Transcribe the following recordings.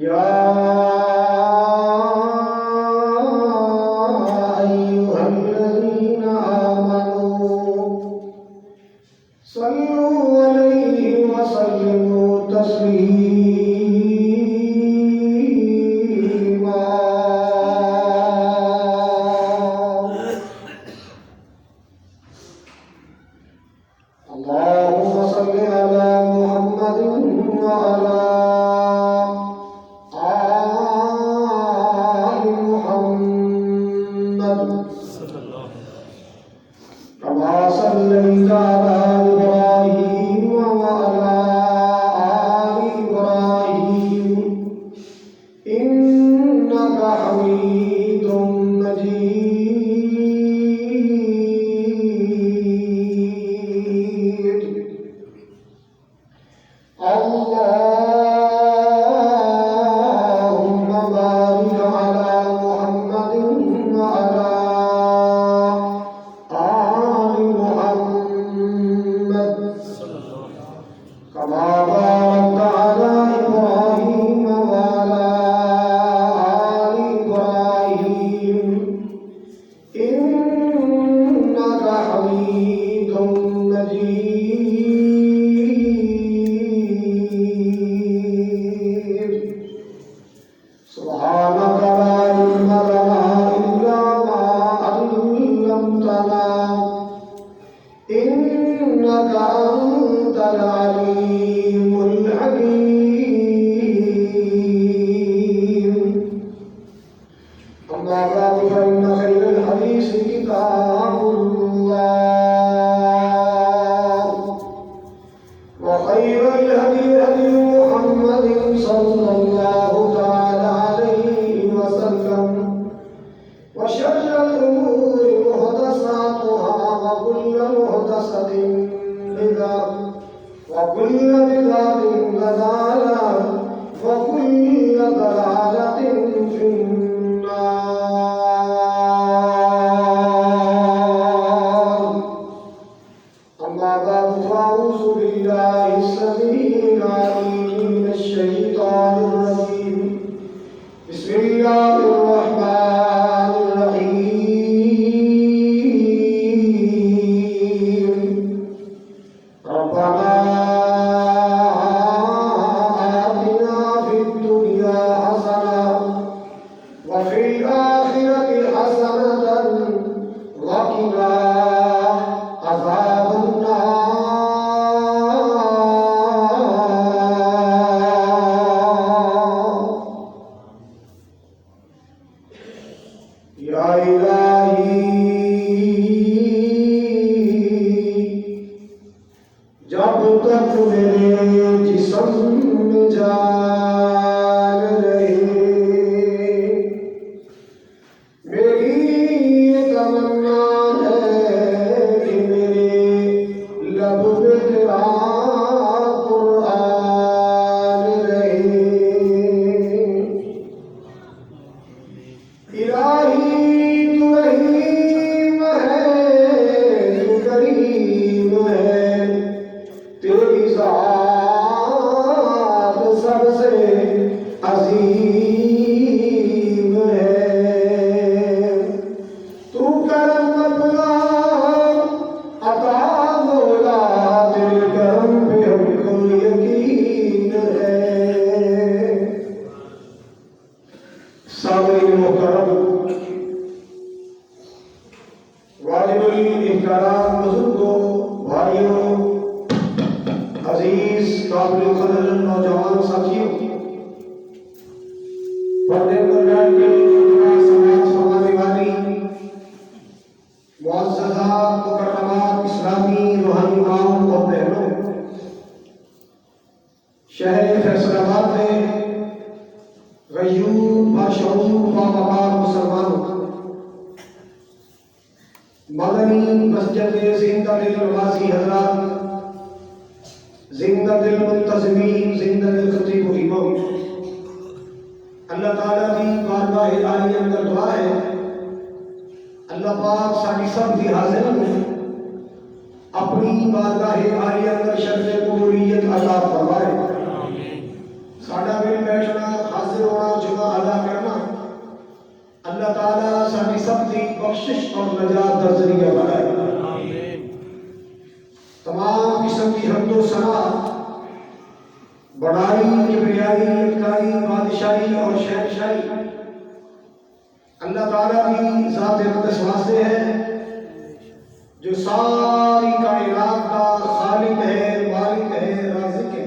یا ایھا الذین آمنوا صلوا علیہ وسلموا تسلیما اللهم صل على محمد وعلى آل محمد كما صليت على إبراهيم وعلى آل إبراهيم إنك حميد مجيد. اللهم بارك على محمد وعلى آل محمد كما باركت على إبراهيم وعلى آل إبراهيم إنك حميد مجيد. سبحانك لا علم لنا إلا ما علمتنا إنك أنت العليم الحكيم. أما بعد فإن خير الحديث كتاب الله وخير الهدي هدي محمد صلى الله تعالى عليه وسلم وشر الأمور محدثاتها وكل محدثة بدعة وكل بدعة ضلالة وكل ضلالة في النار. أما بعد فأعوذ بالله السميع العليم من الشيطان الرجيم. بسم الله الرحمن الرحيم. ربنا آتنا في الدنيا حسنة وفي الآخرة حسنة وقنا عذاب النار. یا الہی جب تک میرے جسم میں جان رہے میری یہ تمنا ہے کہ میرے لب پہ تیرا قرآن رہے. الہی تو رحیم ہے تو کریم ہے تیری ذات سب سے عظیم ہے. تو کرم اپنا عطا مولا تیرے کرم پہ ہم کو یقین ہے. سامعین محترم واجب الاحترام بزرگوں بھائیوں عزیز قابل قدر نوجوان ساتھیوں پردے پر بیٹھ کے سماعت فرمانے والی معززات مکرمات اسلامی روحانی ماؤں اور بہنوں شہر فیصل آباد میں غیور باشعور باوقار مسلمانوں مدنی مسجد زندہ دل نمازی حضرات زندہ دل منتظمین زندہ دل خطیب و امام اللہ تعالیٰ کی بارگاہ الہی اندر دعا ہے اللہ پاک ساری سب بھی حاضر ہیں اپنی بارگاہ الہی اندر شرف قبولیت عطا فرمائے. ساڈا بھی بیٹھنا حاضر تعالیٰ ساری سب کی بخشش اور نجات کا ذریعہ بنائے۔ تمام قسم کی حمد و ثنا، بڑائی، کبریائی، یکتائی، بادشاہی اور شہنشاہی اللہ تعالیٰ کی ذات اقدس واسطے ہے، جو ساری کائنات کا خالق ہے، مالک ہے، رازق ہے۔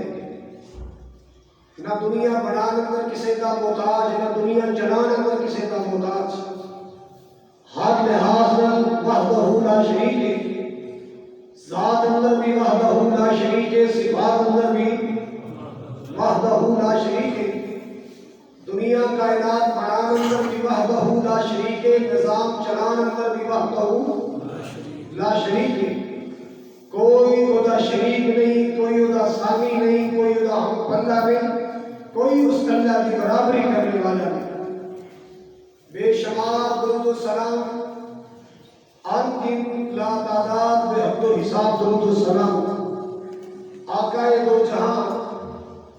نہ دنیا بنانے پر کسی کا محتاج، نہ دنیا چلانے پر کسی کا محتاج، ہر لحاظ وحدہ لا شریک ہے، ذات اندر بھی وحدہ لا شریک ہے، صفات اندر بھی وحدہ لا شریک ہے، دنیا کائنات بنانے اندر بھی وحدہ لا شریک ہے، نظام چلانے اندر بھی وحدہ لا شریک ہے۔ کوئی ادا شریک نہیں، کوئی ادا ثانی نہیں، کوئی ادا ہم بندہ نہیں، کوئی اس اللہ کی برابری کرنے والا نہیں۔ بے شمار درود و سلام، ان لا تعداد بے حد و حساب درود و سلام آقا دو جہاں،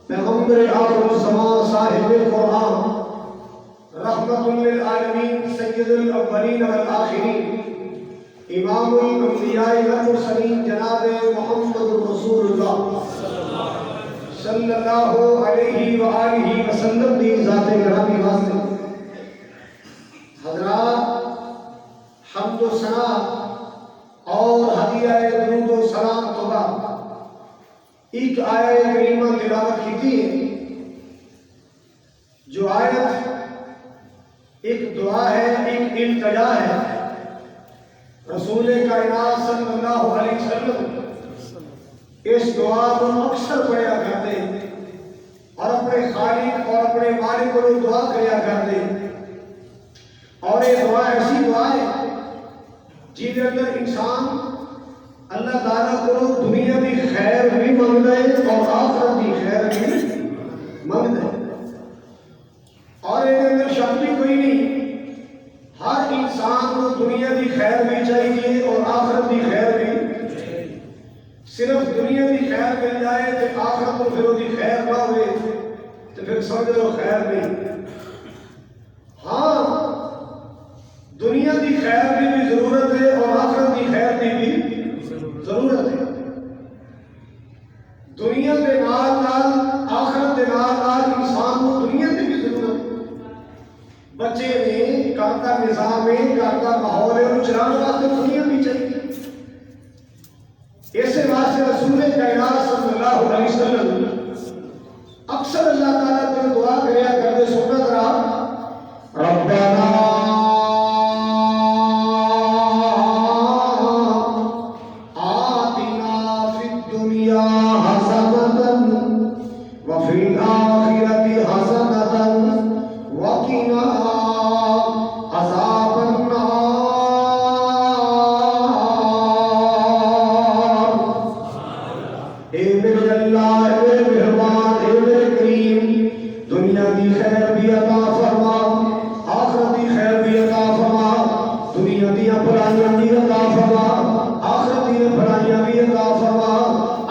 پیغمبر آخر الزمان، صاحب قرآن، رحمت للعالمین، سید الاولین والآخرین، امام الانبیاء والمرسلین، جناب محمد رسول اللہ صلی اللہ علیہ وآلہ وسلم دی ذات گرامی واسطے حضرات حمد و ثنا اور ہدیہ درود و سلام تو بعد ایک آیت کریمہ تلاوت کی تھی، جو آیت ایک دعا ہے، ایک التجا ہے۔ رسول کائنات صلی اللہ علیہ وسلم اس دعا کو اکثر پڑھا کرتے اور اپنے خالق اور اپنے مالک کو دعا کیا کرتے، اور یہ دعا ایسی دعا ہے جن کے اندر انسان اللہ تعالیٰ کو دنیا کی خیر بھی مانگتا ہے اور آخرت کی خیر بھی مانگتا ہے، اور ان کے اندر شک بھی کوئی نہیں، ہر انسان کو دنیا کی خیر بھی چاہیے اور آخرت کی خیر بھی۔ صرف دنیا کی خیر مل جائے تو آخرت کو پھر وہی خیر نہ ہوئے تو پھر سمجھ لو خیر نہیں۔ ہاں، دنیا کی خیر کی بھی ضرورت ہے اور آخرت کی خیر کی بھی ضرورت ہے۔ دنیا کے نال نال آخرت کے نال نال انسان کو دنیا کی بھی ضرورت ہے۔ بچے نے گھر کا نظام ہے، گھر کا ماحول ہے، انہوں چلانے واسطے دنیا بھی چاہیے۔ ایسے واسطے رسول کائنات صلی اللہ علیہ وسلم اکثر اللہ تعالیٰ کو دعا کریا کرتے، سننا ذرا، ربنا آتنا فی الدنیا حسنۃ وفی الآخرۃ حسنۃ وقنا عذاب النار۔ اے میرے اللہ، اے میرے مہربان، اے میرے کریم، دنیا کی خیر بھی عطا فرما، آخرت کی خیر بھی عطا فرما، دنیا کی بھلائیاں بھی عطا فرما، آخرت کی بھلائیاں بھی عطا فرما۔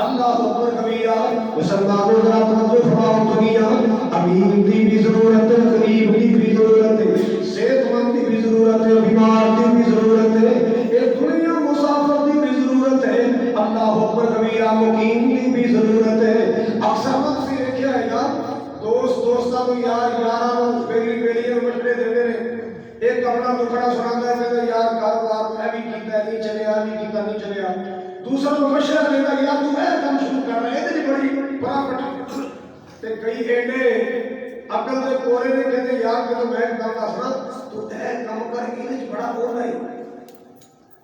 اللہ اکبر کبیرہ۔ مسلمانوں ذرا توجہ فرماؤ، دنیا امیر کی بھی ضرورت ہے، غریب کی بھی ضرورت ہے، صحت مند کی بھی ضرورت ہے، بیمار کی بھی ضرورت ہے، یہ دنیا مسافر کی بھی ضرورت ہے، اللہ اکبر کبیرہ، مقیم کی بھی ضرورت ہے۔ اکثر وقت سے دیکھا ہے گا، دوستاں کو یار یاراں بیلی مشورے دیتے ہیں، ایک اپنا دکھڑا سناتا ہے، کہتا یار کاروبار میں بھی کیتا ہے، نہیں چلیا، نہیں کیتا، نہیں چلیا۔ دوسرا کو مشورہ دیتا، یار تو اے کام شروع کر رہا ہے، یہ بڑی پراپرٹی تے کئی ایڈے عقل دے پورے نے کہتے یار کہ میں کام دسنا، تو اے کام کر کے وچ بڑا بولنا ہے،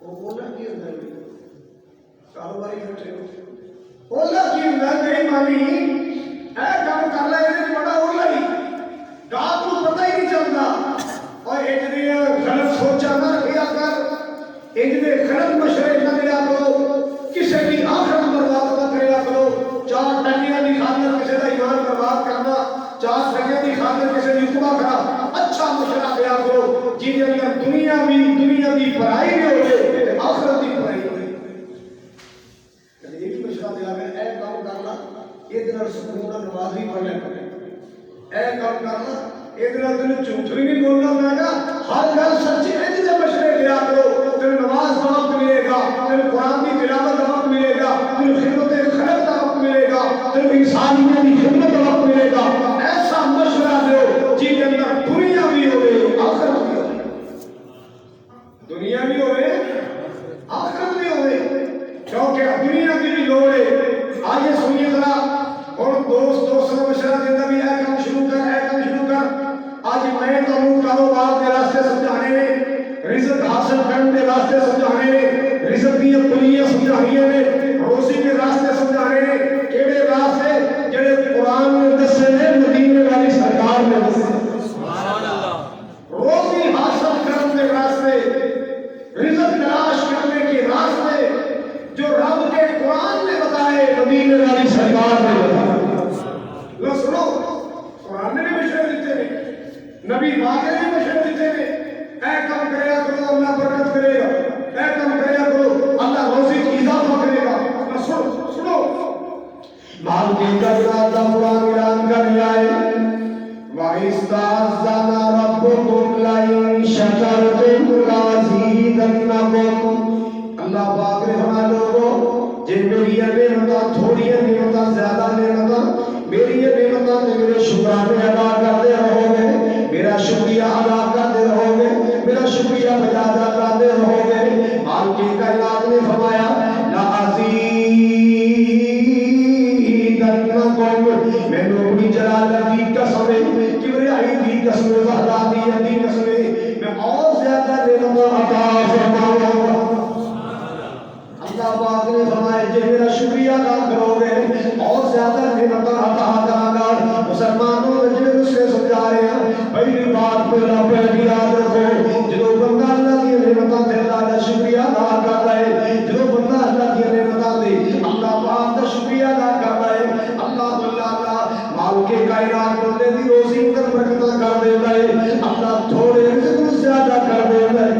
وہ بولنا کی ہوندا ہے؟ کاروباری بیٹھے بولنا کی ہوندا ہے؟ نہیں مانی اے کام کر لے، یہ بڑا بولنا ہی گاہک کو پتہ ہی نہیں چلتا۔ اور اتنی غلط سوچا نہ رکھیا کر، اتنے غلط مشورے نہ دیا کرو، کسی کی آخرت برباد نہ کریا کرو۔ چار ٹکیاں کی خاطر کسی کا ایمان برباد کرنا، چار ٹکیاں کی خاطر کسی کی خدا کرا، اچھا مشورہ دیا کرو جن کے اندر دنیا کی بھلائی بھی ہوگی، آخرت کی بھلائی ہوگی۔ یہ بھی مشورہ دیا گیا، اے کام کرنا، یہ دن سکون نماز بھی پڑھ لے، اے کام کرنا ادھر تین جھوٹ بھی نہیں بولنا، میں کہا ہر گل سچی انج دے مشورے لیا کرو، تین نماز کا وقت ملے گا، تین قرآن کی تلاوت کا وقت ملے گا، تین خدمت خلق کا وقت ملے گا، تین انسانیت کی خدمت کا وقت ملے گا، ایسا مشورہ دو جن کے اندر دنیا بھی ہوئے آخرت بھی ہوئے، دنیا بھی ہوئے آخرت بھی ہوئے، کیونکہ دنیا کی بھی لوڑ ہے۔ آئیے سنیے ذرا، اور دوست سے مشورہ دیتا بھی ہے کام شروع کر، ہے کام شروع کر۔ آج میں تو کاروبار کے راستے سمجھانے میں، رزق حاصل کرنے کے راستے سمجھانے میں، رزق کی کلیاں سمجھانے میں، روزی کے راستے سمجھانے میں، کیڑے راستے جڑے قرآن میں دسے نے، مدینے والی سرکار نے دسے۔ روزی حاصل کرنے کے راستے، رزق تلاش کرنے کے راستے جو رب کے قرآن نے بتائے، مدینے والی سرکار نے بتائے۔ لو سنو، قرآن نے بھی مشورے دیتے ہیں، نبی پاک نے بھی مشورے دیتے ہیں، اے کام کریا کرو اللہ برکت کرے گا، اے کام کریا کرو اللہ روزی کی اضافہ کرے گا۔ نہ سنو مال کی کرنا دا قرآن اعلان کر رہا ہے، وَإِسْتَأْذَنَ رَبُّكُمْ لَئِن شَكَرْتُمْ لَأَزِيدَنَّكُمْ۔ اللہ پاک نے فرمایا لوگوں، جن میری نعمتاں تھوڑی ہیں، نعمتاں زیادہ نعمتاں، میری نعمتاں تے میرے شکرانے ادا کرتے رہو گے، میرا شکریہ ادا کرتے رہو گے، میرا شکریہ بجا کرتے رہو گے، مال کی کائنات نے فرمایا لَأَزِيدَنَّكُمْ، میں نے اپنی جلالت کی قسم، کبریائی کی قسم، وحدانیت کی قسم، میں اور زیادہ نعمتاں عطا فرماؤں گا۔ اللہ پاک نے فرمایا جب میرا شکریہ ادا کرو گے اور زیادہ نعمتاں عطا کروں گا۔ مسلمانوں مجھے دوسرے سمجھا رہے ہیں، پہلی بات پہلی یاد رکھو، جو بندہ اللہ کی نعمتاں تے اللہ کا شکریہ ادا کرتا ہے، جو بندہ اللہ کی نعمتاں تے اللہ پاک کا شکریہ ادا کرتا ہے، اللہ مال کے کائنات بندے دی روزی اندر برکت کر دیتا ہے، اللہ تھوڑے رزق کو زیادہ کر دیتا ہے،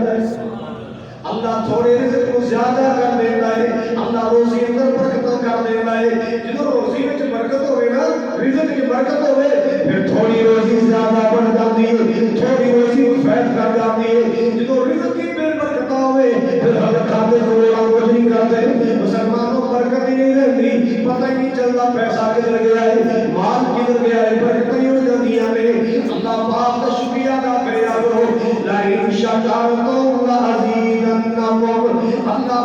اللہ تھوڑے رزق کو زیادہ کر دیتا ہے، اللہ روزی اندر برکت کر دیتا ہے۔ جدو روزی میں برکت ہوئے نا، رزق کی برکت ہوئے، پھر تھوڑی روزی زیادہ بڑھ جاتی ہے، تھوڑی روزی فیض کر جاتی ہے۔ جدو رزق کی بے برکت ہوئے، پھر ہم کھاتے ہوئے ہم کچھ نہیں کرتے، مسلمانوں برکت ہی نہیں رہتی، پتہ ہی نہیں چلتا پیسہ کدھر گیا ہے، مال کدھر گیا ہے، برکت ہی ہو جاتی ہے۔ اللہ پاک کا شکریہ ادا کریا کرو، لَئِن شَكَرْتُمْ لَأَزِيدَنَّكُمْ۔ اللہ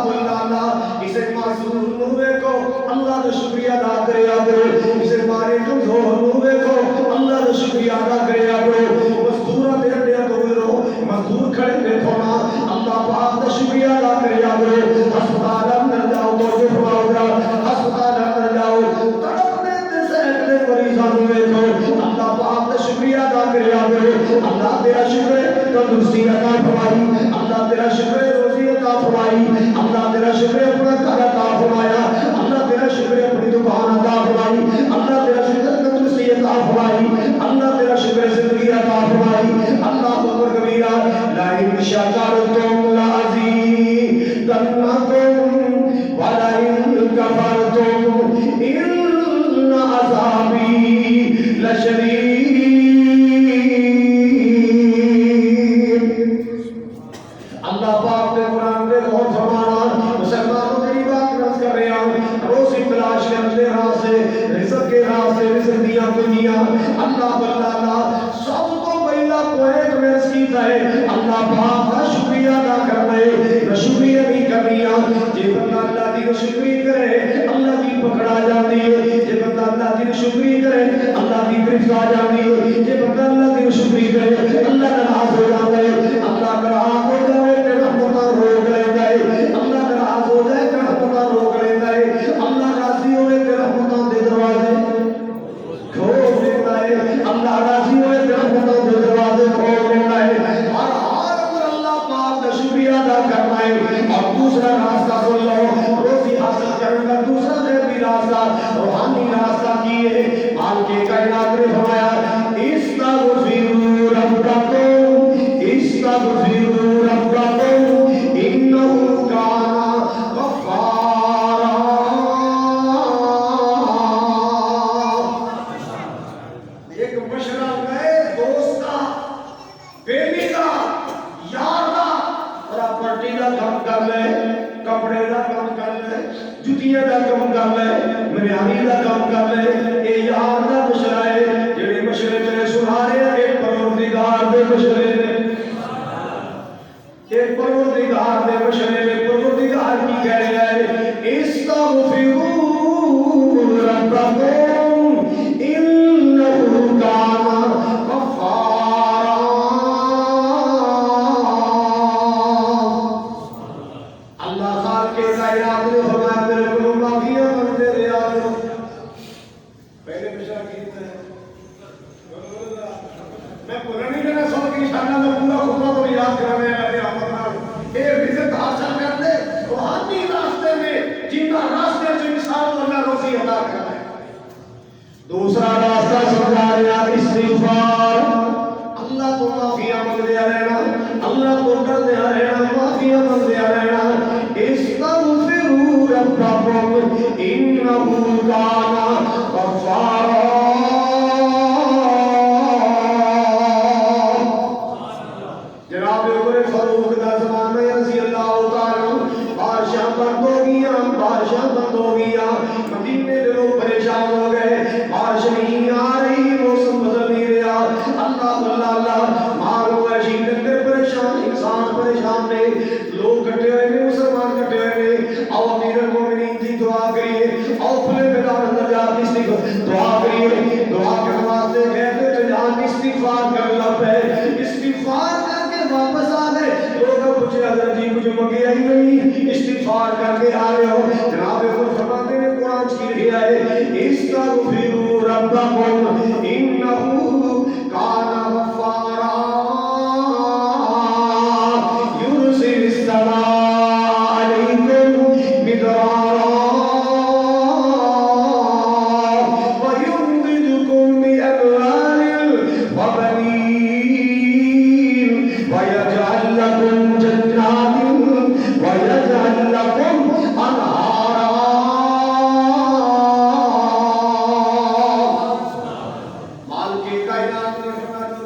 اسے معذور نوے کو اللہ کا شکریہ ادا کریا کرو، اسے مارے کمزور نوے کو اللہ کا شکریہ ادا کریا کرو، مزدورہ دیر دیا تو گزرو، مزدور کھڑے دیکھو نا، اللہ پاک کا شکریہ ادا کریا کرو، ہسپتال اندر جاؤ تو جو فرماؤ گا، ہسپتال اندر جاؤ تڑپنے تے سہتے مریضاں ہوئے کو اللہ پاک کا شکریہ ادا کریا کرو، اللہ تیرا شکر ہے تندرستی عطا فرمائی، اللہ تیرا شکر ہے روزی عطا فرمائی، اللہ تیرا شکر ہے اپنا گھر عطا فرمایا، اللہ تیرا شکر ہے اپنی دکان عطا فرمائی، اللہ تیرا شکر ہے تندرستی عطا فرمائی، اللہ تیرا شکر ہے زندگی عطا فرمائی۔ اللہ اکبر کبیرہ، لَئِن شَكَرْتُمْ لَأَزِيدَنَّكُمْ وَلَئِن كَفَرْتُمْ إِنَّ عَذَابِي لَشَدِيدٌ۔ اللہ پاک نے قرآن میں بہت فرمانا، مسلمانوں کی بات رد کر رہے ہیں، روزی تلاش کرنے راستے، رزق کے راستے، رزق دیا دنیا، اللہ سب کو پہلا پوائنٹ میں سیکھا ہے اللہ پاک کا شکریہ ادا کرنا ہے، شکریہ نہیں کرنیا، جب بندہ اللہ کی شکریہ کرے اللہ کی پکڑا جاتی ہے، جب بندہ اللہ کی شکریہ کرے اللہ کی گرفت آ جاتی ہے، جب بندہ اللہ کی شکریہ کرے اللہ ناراض ہو جاتا ہے، اللہ ناراض ہو جائے روک لیتا ہے، اللہ ناراض ہو جائے تو رحمتاں روک لیتا ہے، اللہ راضی ہوئے تو رحمتاں دے دروازے کھول دیتا ہے، اللہ راضی ہوئے تو رحمتاں دے دروازے کھول دیتا ہے، اور ہر اندر اللہ پاک کا شکریہ ادا کرنا ہے۔ اور دوسرا راستہ سن لو، روزی حاصل کرنے کا دوسرا غیبی راستہ، روحانی راستہ کیے، مال کے کائنات نے فرمایا استغفروا ربکم، استغفروا ربکم انہ کان غفارا۔ ایک مشورہ ہے دوست میں پرانی جگہ سو کی انشاءاللہ میں پورا خطبہ کو یاد کرانے والے آمدنا اے رزق حاصل کر دے روحانی راستے میں جنہ راستے جو انسان کو اللہ روزی عطا کرتا ہے. دوسرا راستہ سمجھا رہا استغفار. اللہ کو معافیاں مانگتے رہنا, اللہ کو ڈرتے رہنا, معافیاں مانگتے رہنا. استغفروا ربکم انہ کان غفارا. جناب عمر فاروق کا زمانہ رضی اللہ تعالی بادشاہ بند ہو گیا, بادشاہ بند ہو گیا, مدینے کے لوگ پریشان ہو گئے, بارش نہیں آ رہی, موسم بدل نہیں رہا. اللہ اللہ اللہ مال وحشی ڈنگر پریشان, انسان پریشان نے, لوگ کٹے ہوئے نے, مسلمان کٹے ہوئے نے. او امیر المومنین کی دعا کریے, او کھلے میدان اندر جا کے دعا کریے. دعا کے واسطے کہتے تھے جان استغفار کر لب ہے, استغفار کر کے واپس آ گئے. لوگ پوچھے حضرت جی مجھے منگیا ہی نہیں, استغفار کر کے آ رہے ہو. جناب خود فرماتے ہیں قرآن کی لکھا ہے استغفروا ربکم انہ کان غفارا یرسل السماء علیکم مدرارا ویمددکم باموال وبنین ویجعل لکم جنات ویجعل لکم انہارا. مال کے کائنات میں فرماتے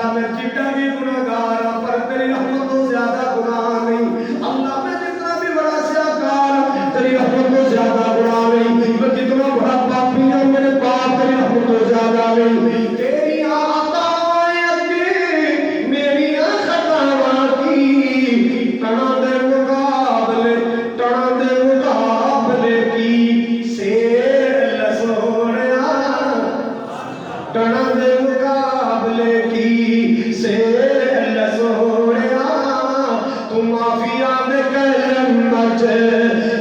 اللہ میں جتنا بھی گناہگار ہوں پر تیری رحمت تو زیادہ گناہ نہیں. اللہ میں جتنا بھی بڑا سیاکار ہوں تیری رحمت تو زیادہ گناہ نہیں. میں جتنا بڑا پاپی ہوں میرے پاپ تیری رحمت تو زیادہ نہیں. تیری عطائیں کی میری خطاواں کی تنا دے مقابلے کی سیر لسوڑیا تنا دے مقابلے کی سیر لسوڑیا تو معافیا میں کلم مچ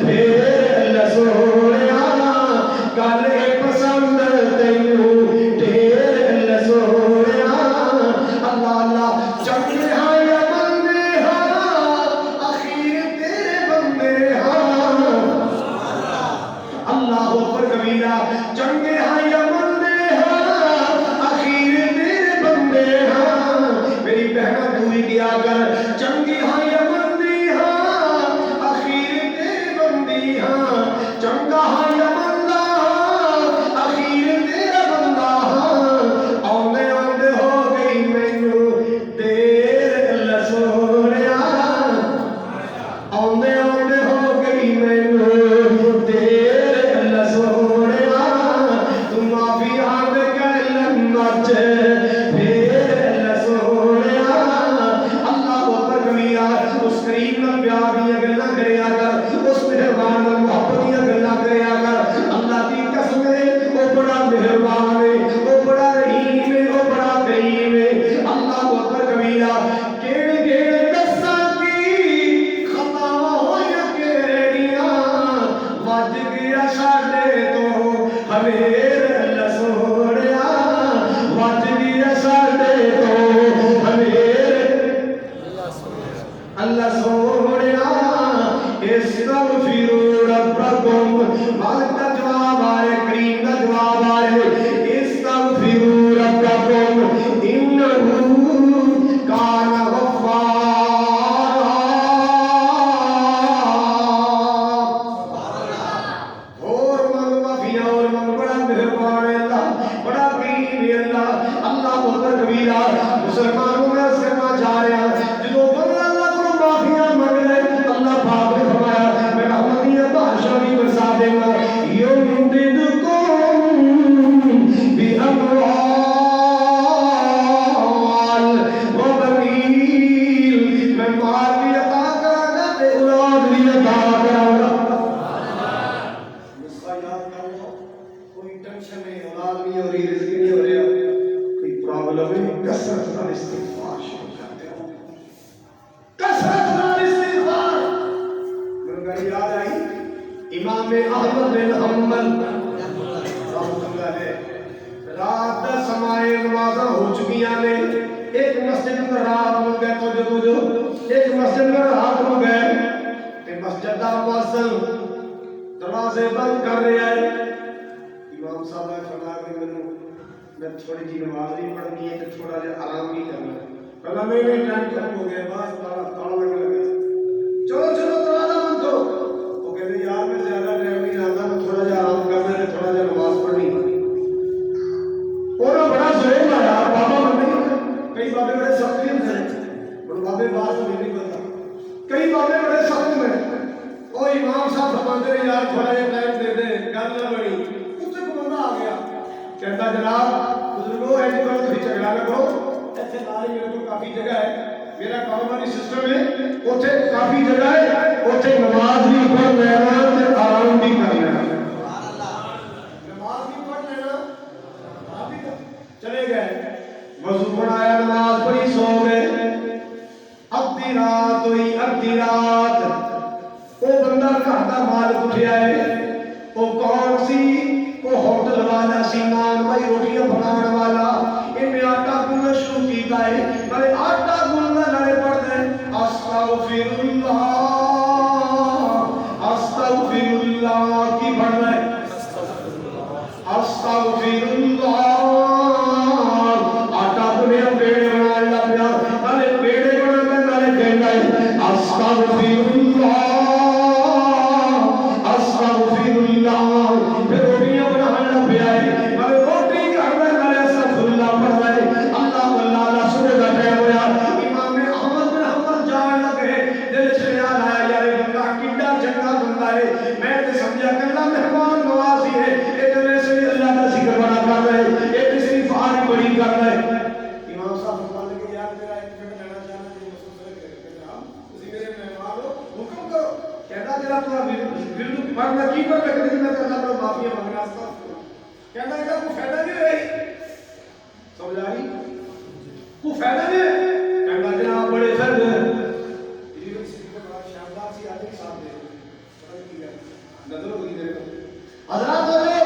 پھر لسوڑیا گل پسند تینوں ڈھیر لسوڑیا. اللہ اللہ چنگے ہاں یا بندے ہاں اخیر تیرے بندے ہاں. اللہ اوپر کبیرہ چنگے ہاں یا بندے ہاں اخیر تیرے بندے ہاں. میری بہنہ تو ہی دیا کر چنگی ہاں یا بندی ہاں اخیر تیرے بندی ہاں. چنگا ہاں یا بندہ ہاں اخیر تیرا بندہ ہاں. آنے آنے ہو گئی مینوں دیر لسوڑیا آنے آنے ہو گئی مینوں دیر لسوڑیا تو معافی آن کلم مچ پھر لسوڑیا. اللہ اکبر کبیرہ اس کریم نال پیار دیاں گلاں کریا کر اس مہربان نال محبت دیاں گلاں کریا کر. اللہ دی قسم ہے او بڑا مہربان ہے او بڑا رحیم ہے او بڑا کریم ہے. اللہ اکبر کبیرہ کیڑے کیڑے دساں کی خطاواں ہوئیاں کیڑیاں وج گیا ساڈے تو ہمیر لسوڑیا وج گیا ساڈے تو ہمیر اللہ سوڑیا. استغفروا ربکم مالک کا جواب آئے کریم کا جواب آئے استغفروا ربکم انہو کان غفارا. اور منگ معافیاں اور منگ بڑا مہربان ہے اللہ بڑا کریم ہے اللہ. اللہ اکبر کبیرہ مسلمانوں میں سرما جا رہے ہیں جدو بندہ اللہ کو معافیاں منگ لے اللہ پاک نے فرمایا میں رحمتیہ بادشاہ بھی برسا دیں گا. یمددکم باموال وبنین میں مال بھی عطا کراں گا تے اولاد بھی عطا کراں گا. نسخہ یاد کر لو کوئی ٹینشن نہیں اولاد نہیں ہو رہی رزق نہیں ہو رہا کوئی پرابلم ہے کثرت نال استغفار شروع کرتے ہو کثرت نال استغفار. میرے یاد آئی امام احمد بن حنبل رحمۃ اللہ علیہ رات دا سمائے نمازاں ہو چکیاں نے ایک مسجد میں رات میں گئے تو جو ایک مسجد میں رات میں گئے تے مسجد دا مؤذن دروازے بند کر رہا ہے. امام صاحب نے فرمایا کہ میں تھوڑی جی نماز نہیں پڑھنی ہے تے تھوڑا جہا آرام بھی کرنا ہے. پہلا میں ٹائم ختم ہو گیا بس تالا لگنے لگا چلو چلو دروازہ بند کرو. وہ کہتے یار میں زیادہ ٹائم نہیں لاتا میں تھوڑا جہا آرام کرنا ہے تھوڑا جہا نماز پڑھنی. انہوں بڑا زور لایا بابا بندے کئی بابے بڑے سخت نہیں ہوتے اور بابے بات میں نہیں پتا کئی بابے بڑے سخت میں وہ امام صاحب فرماتے ہیں یار تھوڑا جہا ٹائم دے دے گل نہ بنی. اس سے کوئی بندہ آ گیا کہتا جناب بزرگو ایسے کرو تھی جھگڑا نہ کرو ایسے لاری میرے کو کافی جگہ ہے میرا کاروباری سسٹم ہے اتنے کافی جگہ ہے اتنے نماز بھی پڑھ لینا تے آرام بھی کر لینا. نماز بھی پڑھ لینا آرام بھی کر چلے گئے وضو بنایا نماز پڑھی سو گئے. ادھی رات ہوئی ادھی رات وہ بندہ گھر کا مالک اٹھیا ہے وہ کون سی وہ ہوٹل والا سی نان بھائی روٹیاں پکانے والا انہیں آٹا گننا شروع کیتا ہے نالے آٹا گننا نالے پڑھ دیں استغفر اللہ کی پڑھ رہے استغفر اللہ آٹا گنیا پیڑے بنا اللہ پیا نالے پیڑے بنا نالے کہنا ہے استغفر اللہ استغفر اللہ پھر روٹیاں بنا اللہ پیا ہے نالے روٹی کرنا نالے استغفر اللہ پر میں کی پر لگ رہی میں اللہ کو معافی مانگنا تھا کہنا ہے کوئی فائدہ نہیں رہی سمجھ آ رہی کوئی فائدہ نہیں ہے کہنا جناب بڑے فرد ہیں شاندار سی آدمی کے ساتھ نظر ہوئی دے حضرات بولو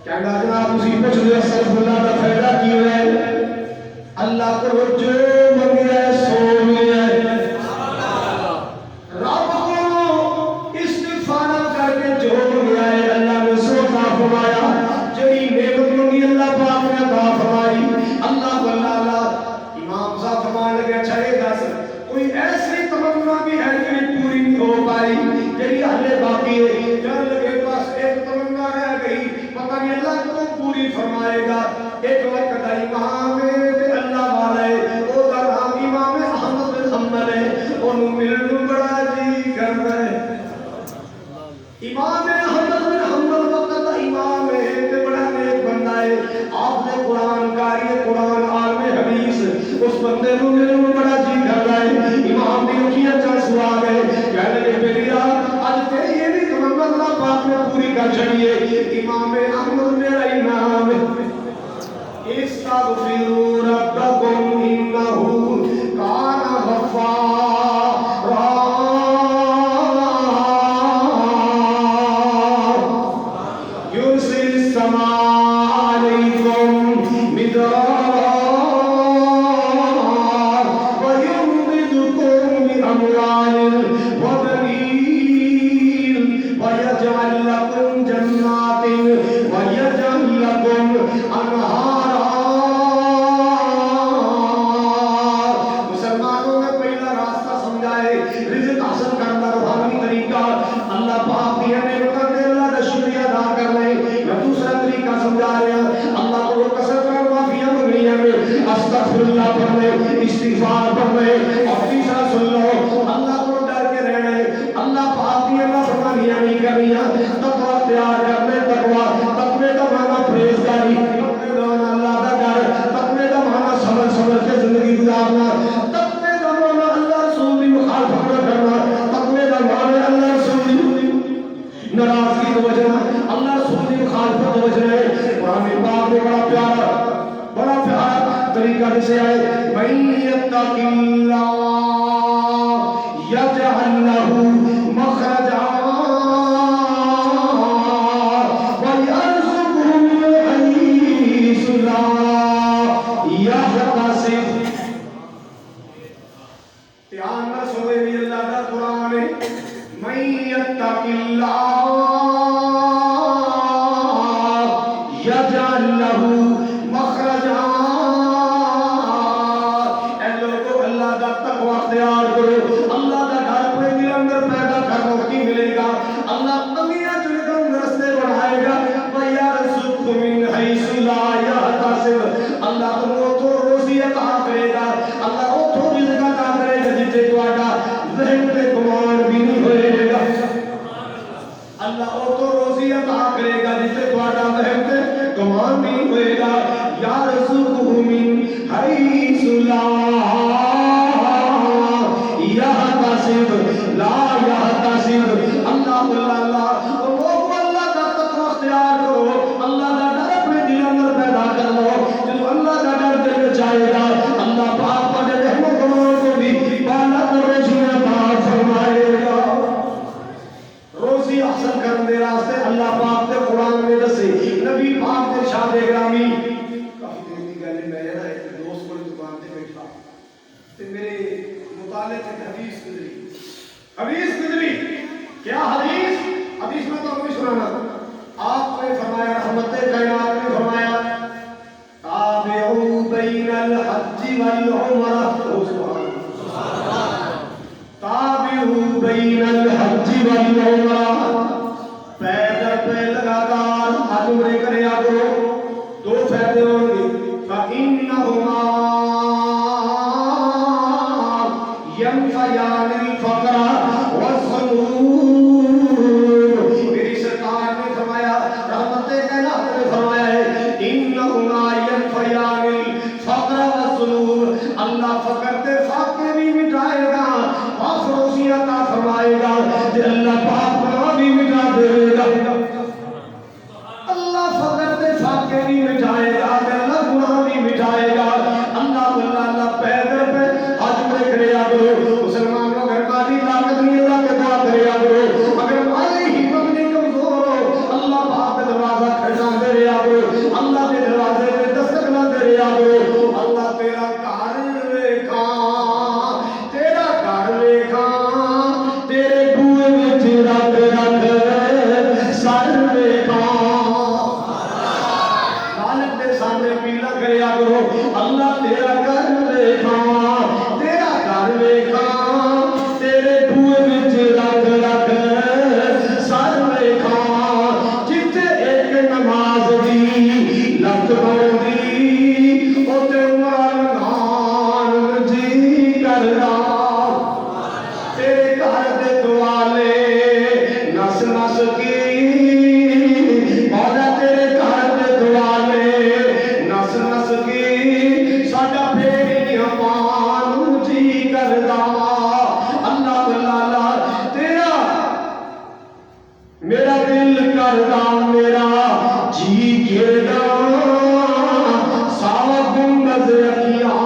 کہنا جناب اسی پوچھ لے صرف اللہ کا فائدہ کیوں ہے اللہ کو جو منگے سو ملے رب کو استغفار کر کے جو منگا ہے اللہ نے سو عطا فرمایا جڑی نعمت منگی اللہ پاک نے عطا فرمائی اللہ واللہ امام صاحب فرمان لگے چھڑے دس کوئی ایسی تمنا بھی ہے جو پوری نہیں ہو پائی جڑی اہل باقی ہے جان لگے بس ایک تمنا رہ گئی پتہ نہیں اللہ کو پوری فرمائے گا ایک وقت کا امام ہے اللہ والا ہے وہ کا نام امام احمد بن حنبل ہے انہوں ملنے بڑا جی کرتا ہے امام احمد بن حنبل وقت کا امام ہے بڑا نیک بندہ ہے آپ نے قرآن قاری قرآن عالم حدیث اس بندے کو ملنے بڑا جی کرتا ہے امام کی اکھیاں چل سوا گئے کہنے لگے بیٹیا آج تیری یہ بھی تمنا اللہ پاک نے پوری کر چڑیے امام احمد میرا امام ہے استغفروا ربکم انہ کان غفارا یرسل السماء علیکم مدرارا ویمددکم باموال وبنین ویجعل لکم جنات ویجعل لکم انہارا رزق حاصل کرنا روحانی طریقہ اللہ پاک کی نعمتوں دے اللہ کا شکریہ ادا کر لیں میں دوسرا طریقہ سمجھا رہا اللہ کو کثرت کر معافیاں مانگنی ہے استغفر اللہ پڑھ لیں استغفار پڑھ لیں اور تیسرا سن لو اللہ کو ڈر کے رہنا ہے اللہ پاک کی اللہ فرمانیاں نہیں کرنی تقوی اختیار کر لیں تقوی کا معنی پرہیزگاری تقوی کا معنی اللہ کا ڈر تقوی کا معنی سمجھ کے زندگی گزارنا ناراضگی کی وجہ اللہ رسول کی مخالفت کی وجہ ہے قرآن پاک میں بڑا پیارا طریقہ جسے آئے من یتق اللہ یجعل لہ مخرجا ویرزقہ من حیث لا یحتسب دھیان نہ سنے بھی اللہ کا قرآن ہے من یتق اللہ یجعل لہ مخرجا اے لوگو اللہ کا تقوی اختیار کرو اللہ کا ڈر اپنے دل اندر پیدا کرو کی ملے گا اللہ تنگیاں چنے کر راستے بڑھائے گا ویرزقہ من حیث لا یحتسب اللہ تم کو تو روزی عطا کرے گا اللہ وہ تو رزق عطا کرے گا جتے تواڈا ذہن تے گمان بھی نہیں ہوئے گا اللہ وہ تو روزی عطا کرے گا جتے تواڈا ذہن تے گمان بھی نہیں ہوئے گا یرزقہ من حیث لا یحتسب اللہ وہ اللہ کا تقوی اختیار کرو اللہ کا ڈر اپنے دل اندر پیدا کر لو جب اللہ کا ڈر دل میں جائے گا اللہ پاک بڑے رحم و کرم کو بھی بالا روزی عطا فرمائے گا روزی حاصل کرنے دے راستے اللہ پاک نے قرآن میں دسے نبی پاک نے ارشاد گرامی کافی دیر کی گل میں نا ایک دوست کو دکان تے بیٹھا تے میرے مطالعے سے حدیث گزری کیا حدیث میں تو ہمیں سنانا آپ نے فرمایا رحمت کائنات نے فرمایا تابعوا بین الحج والعمرہ تابعوا بین الحج والعمرہ پیدل پہ لگاتار حج عمرے کرے آپ دو فائدے ہوں گے فإنہما ينفيان الفقر والسرور میری سرکار نے فرمایا رحمت کائنات نے فرمایا ہے انہما ينفيان الفقر والسرور اللہ فقر تے فاقے بھی مٹائے گا اور فروزی عطا فرمائے گا اللہ پاک بنا بھی مٹائے دے گا اللہ فقر دے فاقے بھی مٹھائے گا اللہ گناہ بھی مٹھائے گا اللہ پیدل پہ حج پہ کریا کرو مسلمانوں گھر والی طاقت نہیں اللہ کے دعا کریا کرو اگر مالی ہمت نہیں کمزور ہو اللہ پاک کا دروازہ کھڑکا دے رہا کرو اللہ کے دروازے پہ دستک نہ دے رہا کرو اللہ تیرا گھر ویکھا تیرا گھر ویکھا تیرے بوئے وچ رکھ رکھ سر ویکھا مالک دے سامنے پیلا کریا کرو اللہ تیرا گھر ویکھا تیرا گھر ویکھا تیرے بوئے وچ رکھ رکھ سر ویکھا جتھے ایک نماز دی لت بندی اوتے عمر لگان جی کردا تیرے گھر دے دوالے نس نس کی مولا تیرے گھر دے دوالے نس نس کی ساڈا بھیڑیاں پان جی کردا اللہ تیرا میرا دل کردا میرا جی کردا ساوا گنبد رکھیاں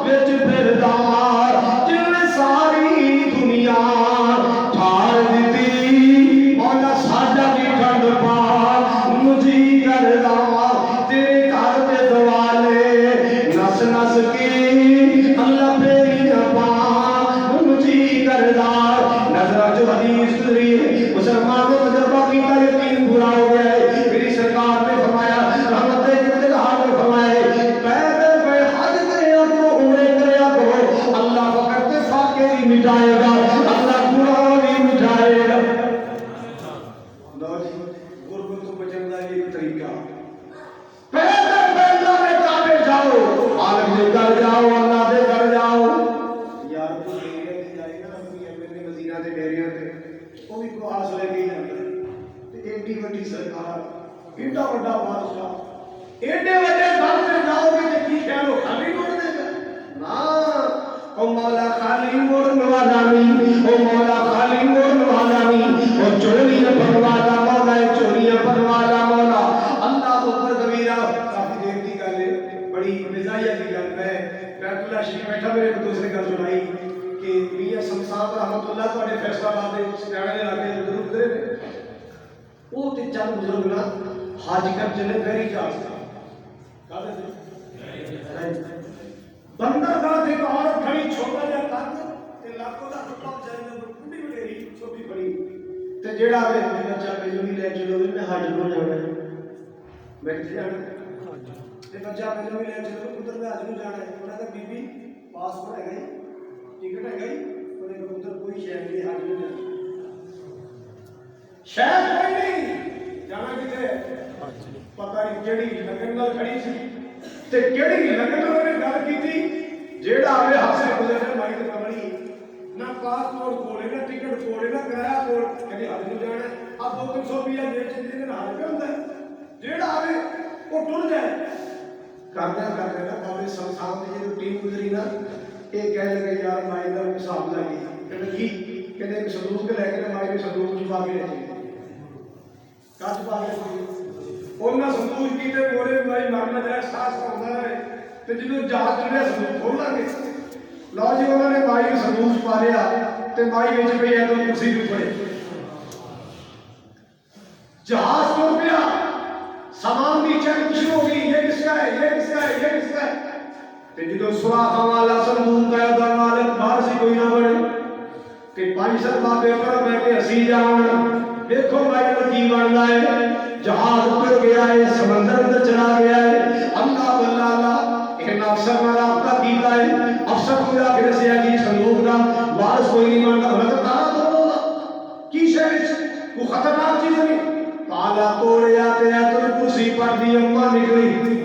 وچ پھردا جن ساری دنیا ٹھار دتی مولا ساڈا بھی ٹھنڈ پا مجھی کردا تیرے گھر دے دوالے نس نس کی اللہ بھیڑیاں پا مجھی کردا نظر جو حدیث گزری مسلمانوں کا تجربہ کیتا یقین پورا ہو گیا ہے میری سرکار نے فرمایا رحمت انتہا میں فرمایا پیدل پہ حج کریا کرو عمرے کریا کرو اللہ فقر کے فاقے بھی مٹائے گا اللہ گناہ بھی مٹائے گا لو جی غربت تو بچن کا ایک طریقہ پیدل پہ اللہ کے کعبے جاؤ عالم دے گھر جاؤ اللہ دے گھر جاؤ یار کو ایریا دی جائے گا اپنی اپنے مدینہ دے ڈیریاں تے وہ بھی کو آس لے کے جاتا ہے تے ایڈی وڈی سرکار ایڈا بڑا بادشاہ ایڈے وڈے گھر تے جاؤ گے تے کی خیال ہو خالی موڑ دے گا نا او مولا خالی موڑن والا نہیں او مولا خالی موڑن والا نہیں او چوریاں پڑھن والا مولا ہے چوریاں پڑھن والا مولا اللہ اکبر کبیرہ کافی دیر دی گل ہے بڑی مزاحیہ دی گل ہے بیت اللہ شریف بیٹھا میرے کو دوسرے گل سنائی کہ میاں شمسان رحمت اللہ تواڈے فیصلہ آباد دے سیاڑے علاقے دے ضرور گزرے نے وہ تے چند بزرگ نا حج کر چلے فیری جہاز کہتے تھے بندر دا تے عورت کھڑی چھوٹا جہا قد تے لاکھوں دا ٹکڑا چاہیے بڑی وڈیری چھوٹی بڑی تے جیڑا وے بچہ پہلو نہیں لے چلو میں حج نو جانا ہے میں کتے جانا تے بچہ پہلو نہیں لے چلو پتر میں حج نو جانا ہے انہاں دا بی بی پاسپورٹ ہے گئی ٹکٹ ہے گئی انہیں پتر کوئی شہر نہیں حج نو جانا شہر کوئی نہیں جانا کتے پتہ نہیں کیڑی لگن نال کھڑی سی تے کیڑی لگن انہوں نے گل کیتی جیڑا آوے حاصل گزرنے مائی تے کمڑی نہ پاسپورٹ کھولے نہ ٹکٹ کھولے نہ کرایہ کھول کہندی حج نو جانا ہے اب 200 روپیہ جیب چ دے حج پہ ہوندا ہے جیڑا آوے وہ ٹر جائے کرنا بابے سمسان دی جو ٹیم گزری نا یہ کہہ لگے یار مائی دا حساب لگی کہندے کی کہندے ایک صندوق لے کے مائی نے صندوق چھپا کے رکھی کچ پا کے انہاں صندوق کی تے مورے مائی مرنا جائے احساس کردا رہے تے جدوں جہاز چلے صندوق کھولاں گے لو جی انہوں نے مائی نے صندوق پا لیا تے مائی وچ پئی ہے تو کرسی تے پڑے جہاز ٹر پیا سامان کی چیکنگ شروع ہو گئی یہ کس کا ہے یہ کس کا ہے یہ کس کا ہے تے جدوں سوراخ والا صندوق کا دا مالک باہر سے کوئی نہ بڑے کہ بھائی صاحب بابے پر میں کہ اسی جان دیکھو بھائی وہ کی بننا ہے جہاز اٹر گیا ہے سمندر اندر چلا گیا ہے اللہ ایک افسر نے رابطہ کیتا ہے افسر کو جا کے دسیا کہ صندوق کا وارث کوئی نہیں بنتا مطلب تالا توڑ کی شے وہ خطرناک چیز نہیں تالا توڑیا تے تو کرسی پر دی اماں نکلی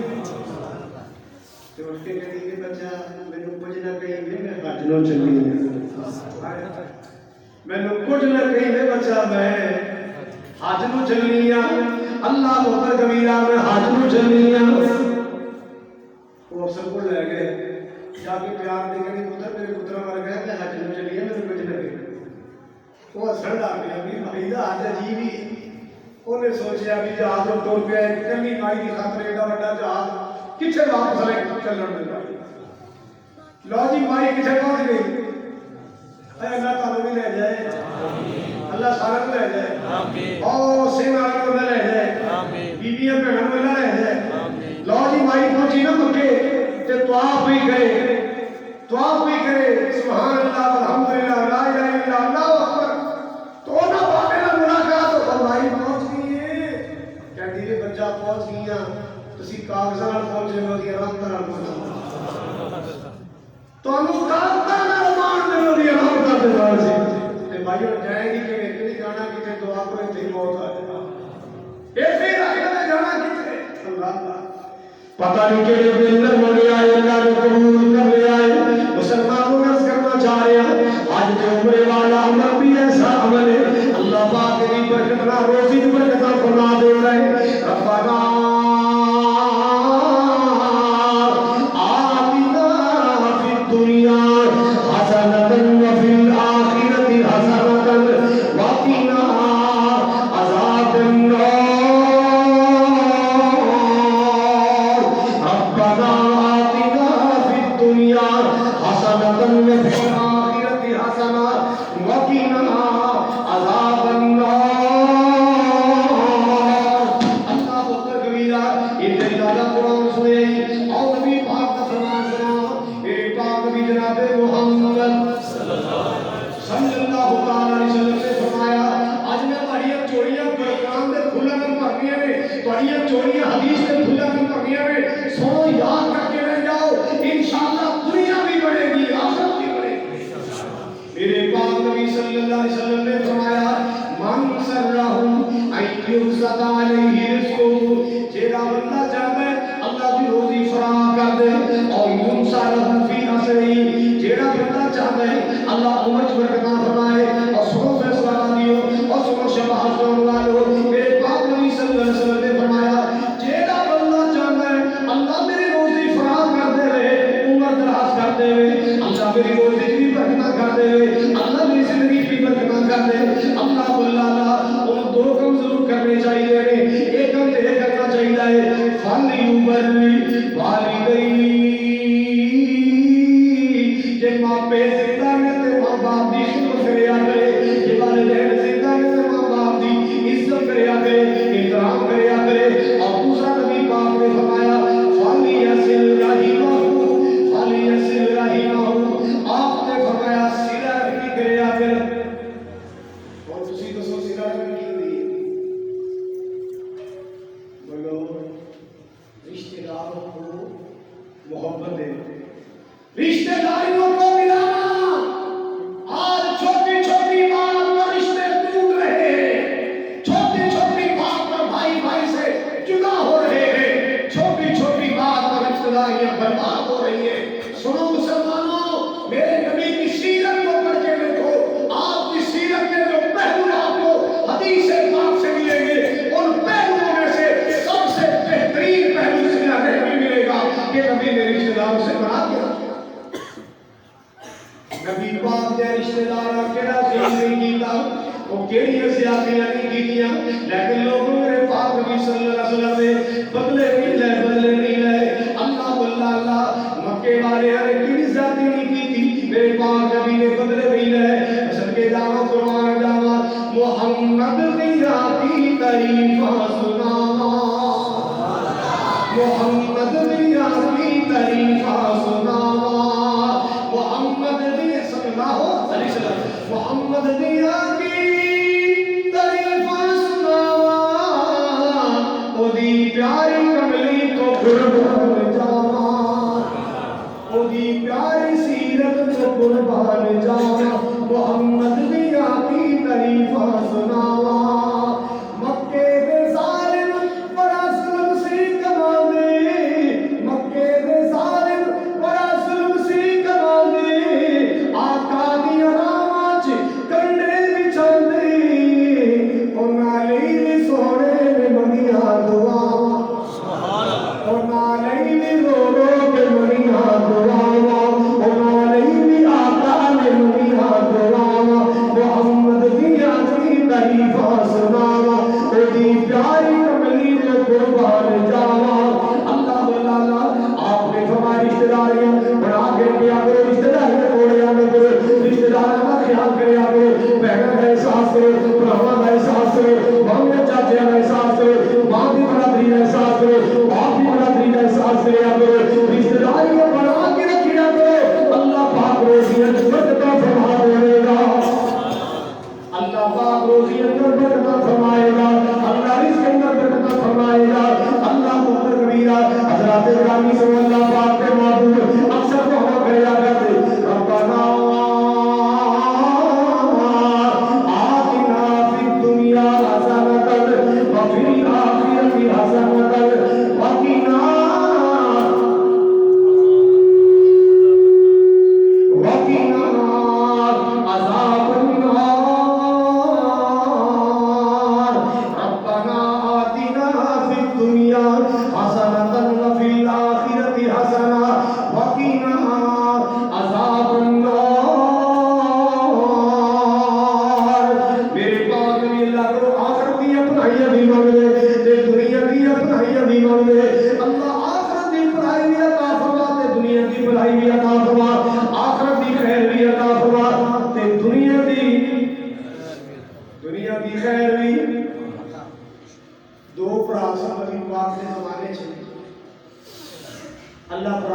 تے اٹھ کے کہی کہ بچہ مینوں کچھ نہ کہیں میں حج نو چلی مینوں کچھ نہ کہیں بچہ میں حج نو چلنی اللہ اکبر کبیرہ میں حج نو چلنی وہ افسر کو لے گئے جا کے پیار دے کے پتر میرے پتر مر گئے میں حج نو چلی میرے کچھ نہ کہیں وہ ہسن لگ گیا بھی بھائی کا حج عجیب ہی انہیں سوچیا بھی جہاز ٹر پیا کلی مائی کی خاطر ایڈا وا جہاز کتنے واپس آئے چلن دے لو جی مائی کتنے پہنچ گئی اللہ تعالیٰ بھی لے جائے اللہ سارا کو لے جائے اور سنگھ والے کو لے جائے بیبیاں بہنوں کو لے جائے لو جی مائی پہنچی نا مکے تے طواف بھی گئے طواف بھی کرے سبحان اللہ الحمدللہ لا الہ الا اللہ اکبر تو نہ بابے نال ملاقات ہو فرمائی پہنچ گئی ہے کہندی ہے بچہ پہنچ گیا تسی کاغذاں نال پہنچے ہو دی رحمت نال پہنچا تانوں کاغذاں نال مان دے دی رحمت دے نال سی تے بھائیو جائے گی کہ نہیں جانا کتے دعا کرے تے موت آ جائے اے پھر اگے جانا کتے اللہ پتہ نہیں کہڑے دن اندر بڑے آئے اللہ نے قبول کر لے آئے مسلمانوں عرض کرنا چاہ رہے ہیں آج کے عمرے والا عمر بھی ایسا عمل ہے اللہ پاک کی برکت نہ روزی کی برکت فرما دے رہے ربنا آتنا فی الدنیا حسنۃ وفی الآخرۃ حسنۃ وقنا عذاب النار اور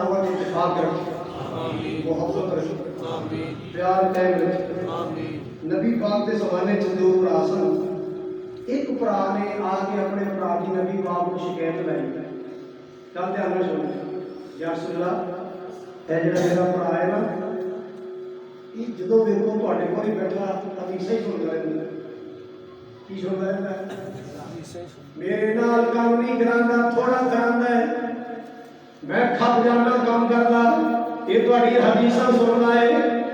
آمد اتفاق رکھے، محبت رکھے، پیار قائم رکھے۔ نبی پاک کے زمانے چ دو بھرا سن، ایک بھرا نے آ کے اپنے بھرا کی نبی پاک کو شکایت لائی، کل دھیان نال سنو، یا رسول اللہ اے جڑا میرا بھرا ہے نا، یہ جدو دیکھو تواڈے کول ہی بیٹھا حدیثاں ہی سندا رہندا، کی سندا رہندا؟ میرے نال کام نہیں کراندا، تھوڑا کراندا ہے، میں کھپ جانا کام کردا، یہ تواڈی حدیثاں سندا ہے،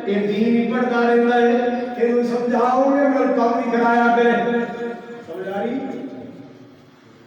یہ دین ہی پڑھدا رہندا ہے، یہ سمجھاؤ گے میں کام نہیں کرایا کرے، سمجھ آ رہی؟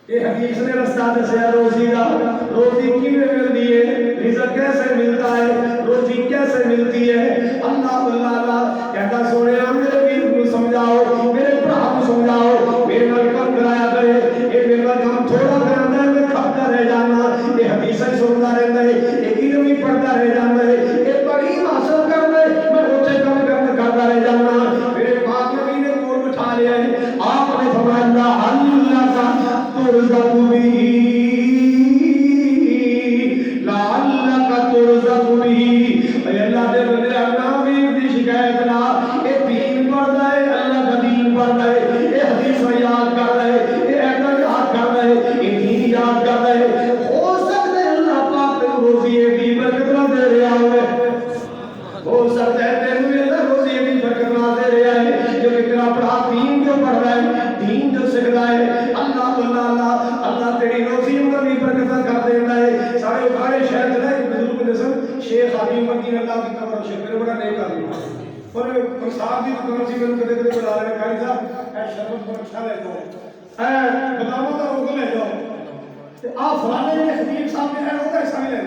یہ حدیث نے رستہ دسیا روزی کا، روزی کیویں ملتی ہے، رزق کیسے ملتا ہے، روزی کیسے ملتی ہے۔ اللہ اللہ کہتا سونے میرے پیر کو سمجھاؤ، میرے بھرا کو سمجھاؤ، میرے نال کم کرایا کرے، یہ میرے نال کم تھوڑا کرانا ہے، میں کھپتا رہ جانا، یہ حدیثیں سنتا رہتا ہے، یہ علم ہی پڑھتا رہ جاتا ہے، یہ تعلیم حاصل کرنا ہے، میں اچھے کام کرتا رہ جانا۔ میرے پاک نبی نے کول بٹھا لیا ہے، آپ نے فرمایا اللہ کا ترزق به لعلک ترزق به، اے اللہ دے بندے اللہ بھی شکایت نہ، اے دین پڑھدا ہے، اللہ کا دین پڑھدا ہے، اے حدیث یاد کردا ہے، اے ایت یاد کردا ہے، اے دین یاد کردا ہے، ہو سکتا ہے اللہ پاک تینوں روزی دی برکت نہ دے رہا ہوئے، ہو سکتا ہے تینوں اللہ روزی دی برکت نہ دے رہا ہے، جو تیرا پڑھا دین جو پڑھ رہا ہے، دین جو سکھدا ہے، اللہ تیری روزی میں بھی برکت کر دیتا ہے۔ سارے اکھاڑے شہر میں ایک بزرگ نے سن شیخ عظیم الدین اللہ کی قبر شیخ میرے بڑا نیک آدمی اور صاحب کی دکان سی میں کدے کدے بلا رہے قاری صاحب اے شربت بڑا اچھا لے جاؤ، اے باداموں کا روغن لے جاؤ، تے آ فلانے نے خطیب صاحب نے وہ کا حصہ لے،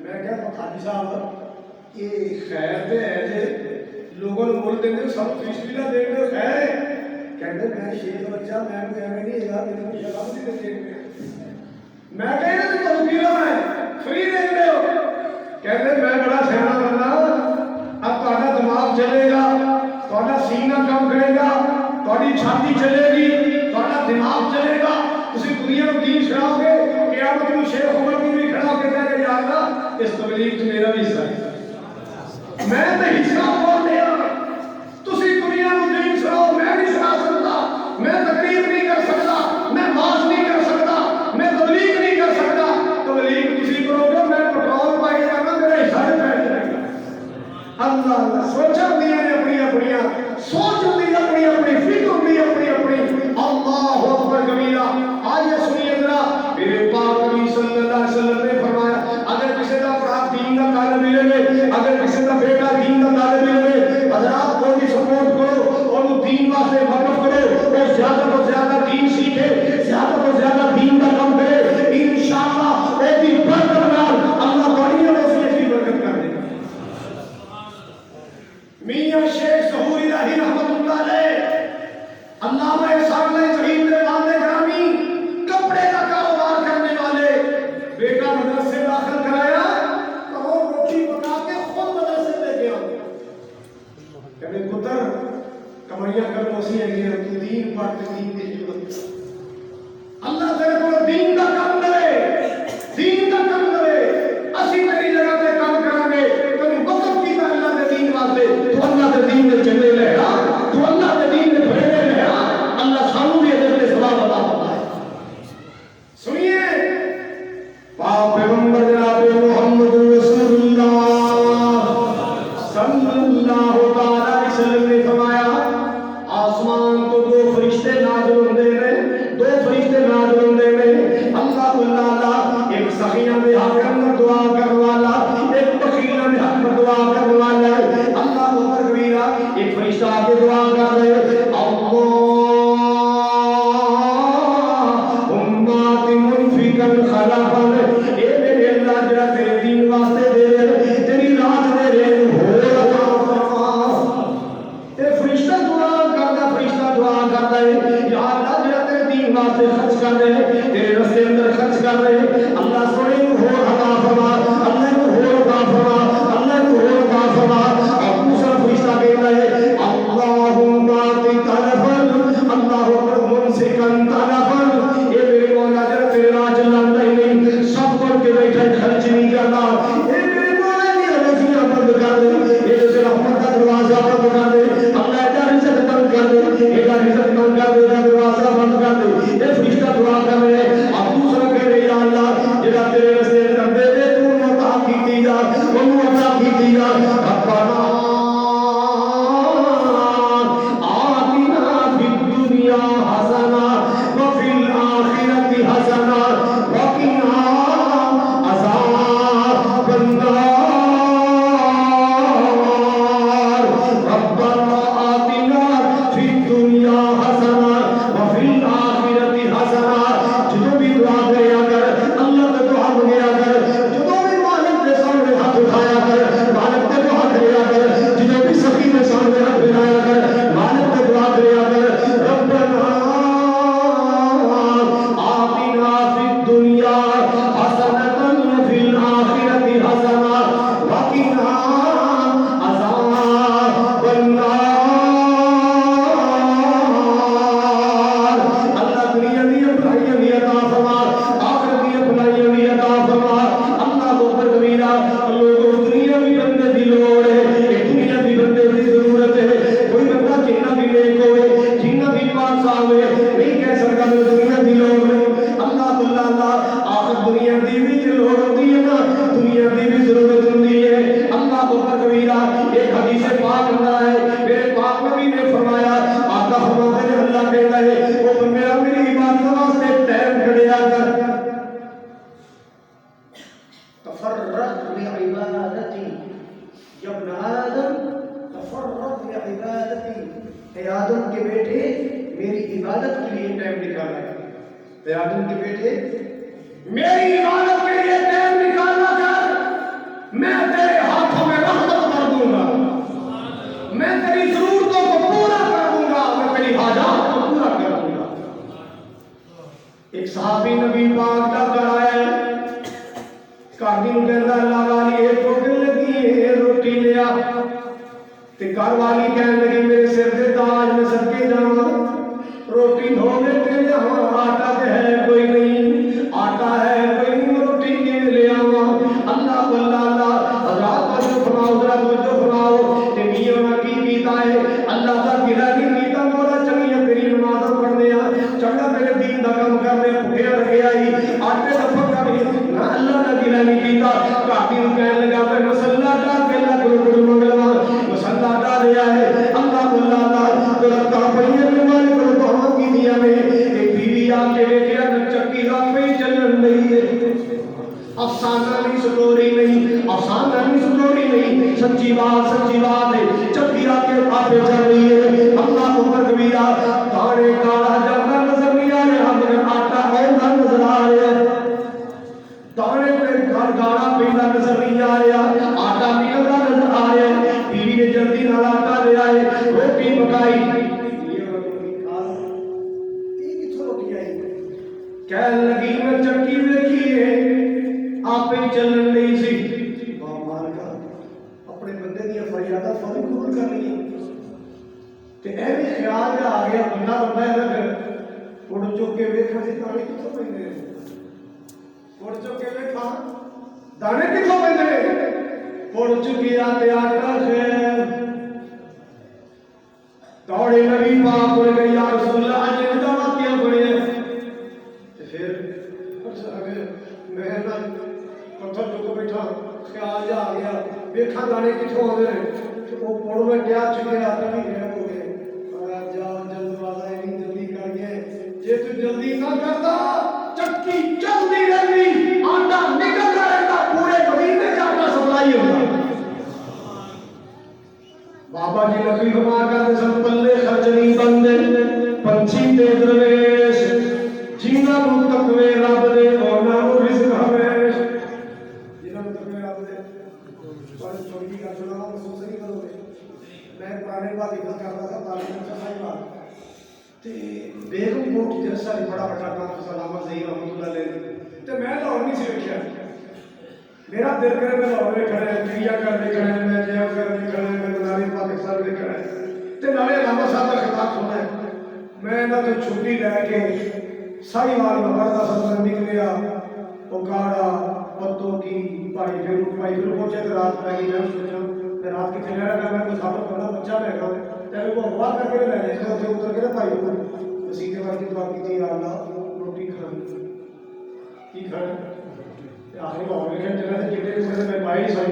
میں کہا حاجی صاحب یہ خیر تے ہے جے لوگوں نے مول دیندے سب فیصد نہ دے دے خیر ہے، کہندے میں شیخ بچہ میں کوئی ایویں نہیں ہے میرے کو شراب نہیں دے، میں کہنا تو تذکیرہ میں فری دے رہے ہو، کہتے میں بڑا سیاح بندہ، اب تہاڈا دماغ چلے گا، تہاڈا سینہ کام کرے گا، تہاڈی چھاتی چلے گی، تہاڈا دماغ چلے گا، تسی دنیا کو دین سکھاؤ گے، قیامت میں شیخ عمر کی بھی کھڑا ہو کے کہے گا یا اللہ اس تبلیغ سے میرا بھی حصہ ہے، میں تو حصہ بول دیا، تسی دنیا کو دین سکھاؤ، میں نہیں سکھا سکتا، میں تقریر نہیں کر سکتا، میں واز نہیں کر سکتا، میں تبلیغ نہیں کر سکتا، تبلیغ کسی کرو گے میں پٹرول پائی جانا میرا حصہ نہیں پہ جائے گا۔ اللہ اللہ سوچ دیا نے اپنی اپنی سوچ دی اپنی اپنی فکر دی اپنی اپنی اللہ اکبر کبیرہ۔ آئیے سنیے ذرا میرے پاک نبی صلی اللہ علیہ وسلم نے فرمایا اگر کسی کا بڑا دین کا طالب علم ہے، اگر کسی کا بیٹا دین کا طالب علم ہے، حضرات کو بھی سپورٹ کرو اور وہ دین واسطے وقف کرو، وہ زیادہ تو زیادہ دین سیکھے، زیادہ تو زیادہ دین کا کام کرے، انشاءاللہ وہ بھی برکت نال اللہ بڑی روزی کی برکت کر دے گا۔ میاں شیخ ظہور الہی رحمت اللہ علیہ، علامہ احسان اللہ جہین نے والد گرامی کپڑے کا کاروبار کرنے والے، بیٹا مدرسے داخل کرایا تو وہ روٹی پکا کے خود مدرسے لے کے آتے کہتے پتر کمائیاں کر موسی ہے تو دین پڑھتے دین کی ضرورت اللہ تیرے کو دین کا کام کرے، دین کا کام کرے، اسی تیری جگہ پہ کام کریں گے تو وقت کی اللہ کے دین واسطے تو اللہ کے دین دیا ربنا آتنا فی الدنیا حسنہ وفی الآخرۃ حسنہ وقنا عذاب النار ربنا آتنا فی الدنیا حسنہ وفی الآخرۃ حسنہ. جو بھی دعا کرے اگر اللہ کا دعا مانگے اگر جو بھی مالک کے سامنے ہاتھ اٹھایا کر مالک کا دعا کرے اگر جو بھی سخی کے سامنے ہاتھ اٹھایا کر مالک کا دعا کرے اگر ربنا آتنا فی الدنیا حسنۃ وفی الآخرۃ حسنہ وقنا عذاب النار. اللہ دنیا دی بھلائیاں دی عطا فرما آخرت دی بھلائیاں دی عطا فرما. اللہ کو پر کبیرہ لوگوں دنیا بھی بندے دی لوڑ ہے دنیا بھی بندے دی ضرورت ہے. کوئی بندہ جنہ بھی نیک ہوئے جنہ بھی پاک صاحب ہوئے نہیں کہہ سکتا کہ دنیا دی لوڑ نہیں. اللہ اللہ آخر دنیا دی بھی لوڑ ہوتی ہے نا دنیا دی بھی ضرورت ہوتی ہے. اللہ کو پر کبیرہ ایک حدیث پاک اندر ہے میرے پاک نبی نے فرمایا آقا فرماتے ہیں اللہ کہتا ہے وہ میرا میری عبادت واسطے ٹائم کھڑیا کر تفرغ لعبادتی یا ابن آدم تفرغ لعبادتی. اے آدم کے بیٹے میری عبادت کے لیے ٹائم نکالا کر. اے آدم کے بیٹے میری عبادت کے لیے ٹائم نکالا کر. میں تیرے ہاتھوں میں رحمت کر دوں گا میں تیری ضرورتوں کو پورا کر دوں گا میں تیری حاجات کو پورا کر دوں گا. ایک صحابی نبی پاک کا کرایا کاغی نو کہندا اللہ والی ایک روٹی لگی ہے روٹی لیا تے گھر والی کہن لگی میرے سر تے تاج میں صدقے جاواں روٹی دھو کے لیاواں آٹا تے ہے کوئی نہیں آٹا ہے کوئی نہیں روٹی کے لے آواں. اللہ اللہ حضرات توجہ فرماؤ ذرا توجہ فرماؤ تے میاں نے کی کیتا ہے اللہ دا گلا نہیں کیتا مولا چنگیاں تیری نماز پڑھنے آ چنگا میرے دین دا کام کرنے بھوکیا رکھے آئی آٹے دا پکا نہیں نہ اللہ دا گلا نہیں کیتا. کافی نو کہنے لگا میں مسلح ڈال کے اللہ کو منگ لواں مسلح ڈال رہا ہے. اللہ تو رکھتا پڑی ہے مالک کو دعا کی دیا میں ایک بیوی آ کے بیٹھیا چکی رات پہ چلن نہیں ہے. افسانہ نہیں سٹوری نہیں افسانہ نہیں سٹوری نہیں سچی بات ہے چکی آ کے آپے چل رہی ہے. اللہ اکبر کبیرہ دانے کالا جانا نظر نہیں آ رہا مگر آٹا ایسا نظر آ رہا ہے. دانے پہ گاڑا پیلا نظر نہیں آ رہا آٹا نکلتا نظر آ رہا ہے. بیوی نے جلدی نال آٹا لے آئے روٹی پکائی کہنے لگی میں چکی دیکھی ہے آپ ہی چلن نہیں سی. مالکا اپنے بندے دیا فریادہ فوری قبول کر لی تے اے بھی خیال جا آ گیا بندہ ہے نا پھر اڑ چک کے ویکھا سی دانے کتوں پیندے اڑ چک کے ویکھا دانے کتوں پیندے اڑ چکی تے آٹا خیر دوڑے نبی پاک نے کہا یا رسول اللہ اج دا واقعہ بنے تے پھر میں نہ پتھر چک بیٹھا خیال جا آ گیا ویکھا دانے کتوں آندے نے وہ پڑ میں کیا چکے آٹا نہیں گیا ہو گئے جا جلد والا نہیں جلدی کر گئے جے تو جلدی نہ کرتا چکی چلتی رہتی آٹا نکل رہتا پورے مہینے کا آٹا سپلائی ہوتا. بابا جی نبی فرما کرتے سن پلے خرچ نہیں بندے پنچھی تے درویش جنہاں نوں تقوی رب دے انہاں نوں رزق ہمیش. جنہاں نوں تقوی رب دے پر چھوٹی کا سنا محسوس نہیں کرو گے. میں پرانے بات ذکر کرتا تھا تعلیم کا صحیح بات تے بیگم کوٹ جلسہ بڑا بڑا نام سلامت زہیر رحمۃ اللہ علیہ تے میں لاہور نہیں سی رکھیا میرا دل کرے میں لاہور میں کھڑے چڑیا گھر میں کھڑے میں جیو گھر میں کھڑے میں مناری پاکستان میں کھڑے تے نالے علامہ صاحب کا خطاب سنا ہے. میں نہ تو چھٹی لے کے سائی وال مبارکہ سفر نکلیا وہ گاڑا پتوں کی پائی پھر پہنچے تو رات پہ گئی. میں سوچا میں رات کتنے رہ رہا میں مسافر بڑا بچہ لے گا تیرے کو اغوا کر کے لے جائے اتر کے پائی مسیح کے بعد کی دعا کی تھی یا اللہ روٹی کھانا کی کھانا آخری لاہور میں جگہ سے جتنے میں بائی سائی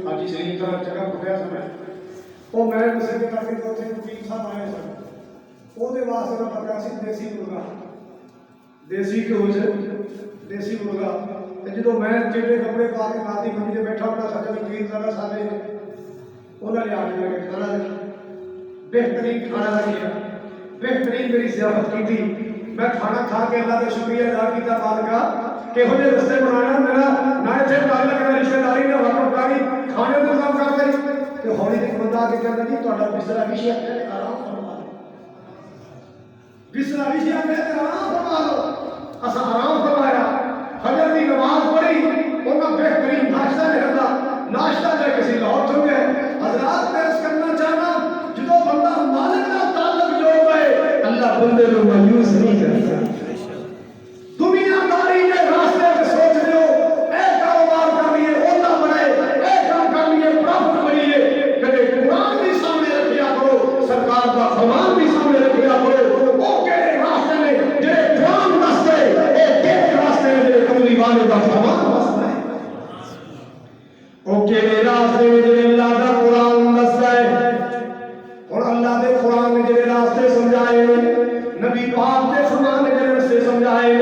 حاجی شریف کا چکا پٹیا سمے وہ میں کسی کے کر کے تو وکیل صاحب آئے سن وہ واسطے میں پکا سی دیسی مرغا دیسی گھیو دیسی مرغا جدو میں چیٹے کپڑے پا کے ناتی منجی سے بیٹھا ہونا سچا وکیل صاحب سارے انہوں نے آ کے لگے کھانا بہترین کھانا لگیا بہترین میری ضیافت کی تھی میں کھانا کھا کے اللہ کا شکریہ ادا کیا مالکا کہ ہو جائے رستے بنانا میرا نہ اتنے تعلق ہے رشتے داری نہ وقفداری کھانے کو کام کر رہی کہ ہولی ایک بندہ آ کے کہتا جی تھوڑا بستر بھی شیئر کرے آرام فرما لو بستر بھی شیئر کرے آرام فرما لو اسا آرام فرمایا فجر کی نماز پڑھی انہاں بہترین ناشتہ لکھا ناشتہ جائے کسی لاہور تو گئے حضرات میں اس کرنا چاہنا جدو بندہ مالک نہ تعلق جوڑ گئے اللہ بندے کو مایوس نہیں کرتا دنیا داری کے راستے میں سوچ رہے ہو اے کاروبار کر لیے اولا بڑھے اے کام کر لیے پرافٹ بڑھیے کدے قرآن بھی سامنے رکھیا کرو سرکار کا فرمان بھی سامنے رکھیا کرو وہ کہے راستے میں جڑے قرآن راستے اے دیکھ راستے میں جڑے کملی والے کا فرمان راستے وہ کہے راستے میں جڑے اللہ کا قرآن راستے اور اللہ دے قرآن میں جڑے راستے سمجھائے نبی پاک دے فرمان کے راستے سمجھائے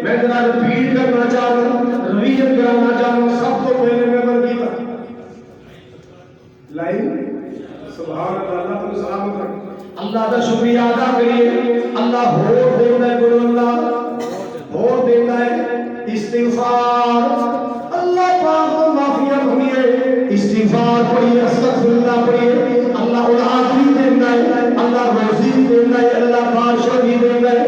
میں ذرا ریپیٹ کرنا چاہتا ہوں ریویژن کرانا چاہتا ہوں سب کو پہلے میں مرگی تھا لائن سبحان اللہ کو سلام کر اللہ کا شکریہ ادا کریے اللہ ہور دینا ہے بولو اللہ ہور دینا ہے استغفار اللہ پاک کو معافیاں منگیے استغفار پڑھیے استغفر اللہ پڑھیے اللہ اولاد بھی دینا ہے اللہ روزی بھی دینا ہے اللہ بادشاہی دینا ہے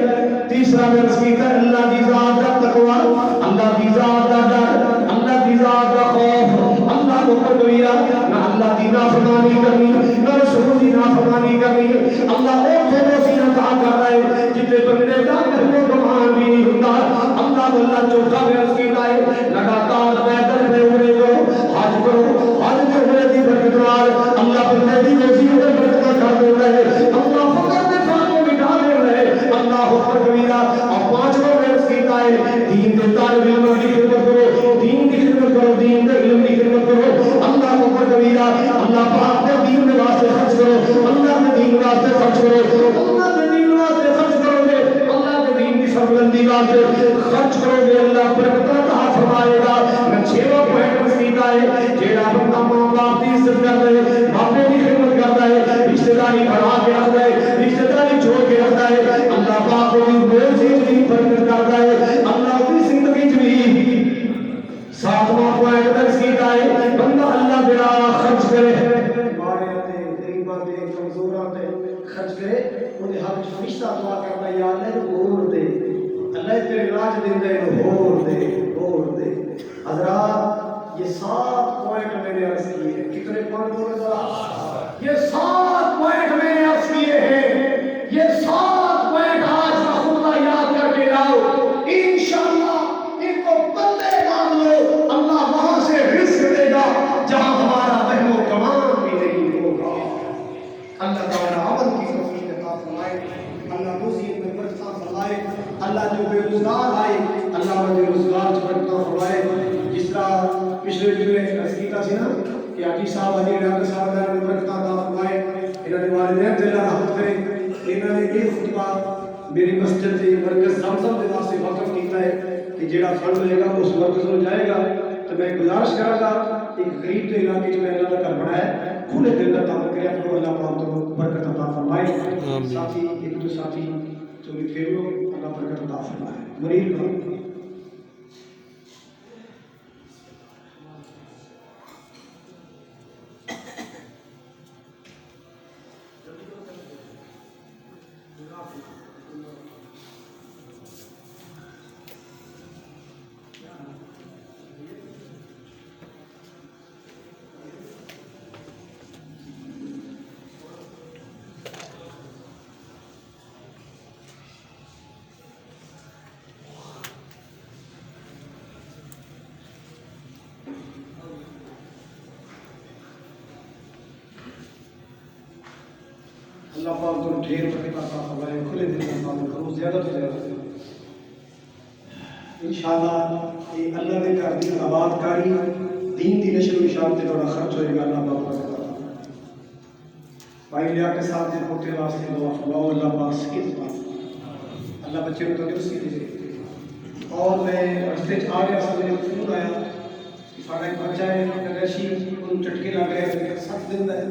تیسرا میں کیتا ہے اللہ کی ذات کا تقوی اللہ کی ذات کا ڈر اللہ کی ذات کا خوف اللہ کو کبیرہ نہ اللہ کی نافرمانی کرنی نہ رسول کی نافرمانی کرنی اللہ وہ خودوسی عطا کر رہا ہے جتنے بندے کا کرنے کو مان بھی نہیں ہوتا اللہ چوکھا میں اس کی لائے لگاتار پیدل میں اڑے کو حج کرو حج میں ہوئے دی برکتوار اللہ بندے دی روزی میں برکت کر دیتا ہے اللہ فقر دے فانوں مٹا دیتا ہے اللہ اکبر کبیرہ اور پانچوں میں اس کی لائے دین دے طالب علم کی خدمت کرو دین کی خدمت کرو دین دے علم کی خدمت کرو اللہ اکبر کبیرہ اللہ پاک دے دین میں واسطے خرچ کرو اللہ دے دین واسطے خرچ کرو اللہ دے دین واسطے خرچ کرو گے اللہ دے دین کی سربلندی واسطے خرچ کرو گے اللہ برکت عطا فرمائے گا میں چھواں پوائنٹ مسیتا ہے جیڑا بندہ ماں باپ کی عزت کرتا ہے باپے کی خدمت کرتا ہے رشتہ داری بڑھا کے رکھتا ہے رشتہ داری چھوڑ کے رکھتا ہے اللہ پاک کو بھی روزی کی برکت کرتا ہے اللہ کی زندگی بھی ساتواں پوائنٹ مسیتا ہے بندہ اللہ بلا خرچ کرے مارے تے غریباں تے کمزوراں تے خرچ کرے انہیں حق فرشتہ دعا کرتا ہے یا اللہ اور دے اللہ تیرے راج دے ہور دے حضرات یہ 7 پوائنٹ میں نے عرض کیے ہیں کتنے پوائنٹ بولے ذرا یہ 7 پوائنٹ میں نے عرض کیے ہیں یہ 7 پوائنٹ آج کا خطبہ یاد کر کے لاؤ انشاءاللہ ان کو بندے مان لو اللہ وہاں سے رزق دے گا جہاں ہمارا وہم و گمان بھی نہیں ہوگا اللہ تعالیٰ عمل کی توفیق عطا فرمائے اللہ روزی میں برکت فرمائے اللہ جو بے روزگار آئے اللہ مجھے روزگار سے برکت فرمائے جس طرح پچھلے دن میں عرض کیتا سی نا کہ حاجی صاحب حاجی ڈاکٹر صاحب نے برکت عطا فرمائے انہوں نے والدین سے اللہ رحمت کرے انہوں نے یہ خطبہ میری مسجد سے مرکز زمزم کے واسطے وقف کیتا ہے کہ جیڑا فنڈ ملے گا اس مرکز میں جائے گا تو میں گزارش کروں گا ایک غریب کے علاقے میں اللہ کا گھر بنایا کھلے دل کا تعلق کریا کرو اللہ پاک تو برکت عطا فرمائے ساتھی ایک دو ساتھی جو بھی پھیرو اللہ برکت عطا فرمائے مریض کا اللہ پاک تو ڈھیر برکت عطا فرمائے کھلے دل کا تعلق کرو زیادہ سے زیادہ انشاءاللہ یہ اللہ نے گھر کی آباد کاری دین دی نشر و اشاعت تے تھوڑا خرچ ہوئے گا، اللہ پاک برکت عطا فرمائے۔ بھائی لیا کے ساتھ دے پوتے واسطے دعا فرماؤ، اللہ پاک صحت عطا فرمائے، اللہ بچے کو تندرستی دے۔ اور میں رستے آ رہا تھا، مجھے فون آیا کہ سارا ایک بچہ ہے نگرشی، ان چٹکے لگ رہے ہیں، 7 دن ہے